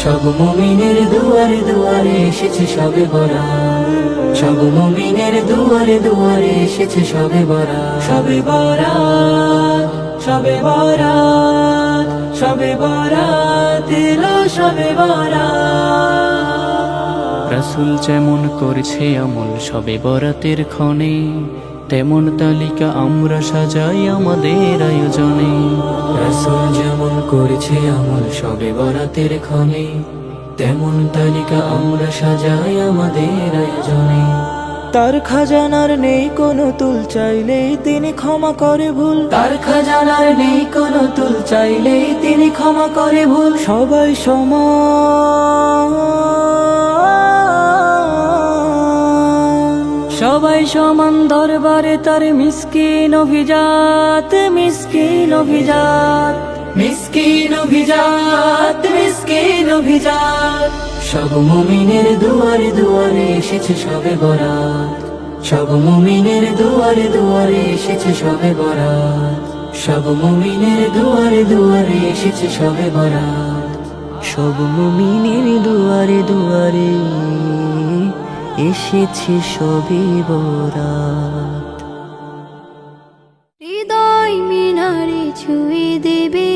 সব মুমিনের দুয়ারে দুয়ারে এসেছে সবে বরাত, সব মুমিনের দুয়ারে দুয়ারে এসেছে সবে বরাত, সবে বরাত, সবে বরাত, সবে বরাত এলো সবে বরাত। রাসূল যেমন করেছে আমল সবে বরাতের ক্ষণে, তেমন তালিকা আমরা সাজাই আমাদের আয়োজনে। রাসূল যেমন করেছে আমল সবে বরাতের ক্ষণে, তেমন তালিকা আমরা সাজাই আমাদের আয়োজনে। তার খাজানার নেই কোনো তুল, চাইলেই তিনি ক্ষমা করে ভুল। তার খাজানার নেই কোনো তুল, চাইলেই তিনি ক্ষমা করে ভুল। সবাই সমান, সবাই সমান দরবারে তার মিসকিন অভিজাত, মিসকিন অভিজাত, মিসকিন অভিজাত, মিসকিন অভিজাত। সব মুমিনের দুয়ারে দুয়ারে এসেছে সবে বরাত, সব মুমিনের দুয়ারে দুয়ারে এসেছে সবে বরাত, সব মুমিনের দুয়ারে দুয়ারে এসেছে সবে বরাত। সব মুমিনের দুয়ারে দুয়ারে এসেছে সবে বরাত। হৃদয় মিনারে ছুঁয়ে দেবে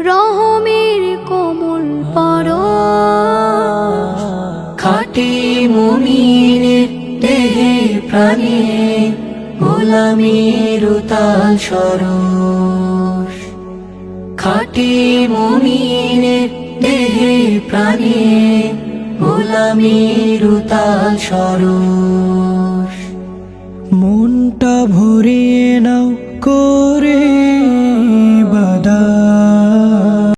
রহমের কোমল পরশ। খাঁটি মুমিনের দেহে প্রাণে গোলামীর উতাল সরস, খাঁটি মুমিনের দেহে প্রাণে গোলামীর উতাল সরস। মনটা ভরিয়ে নাও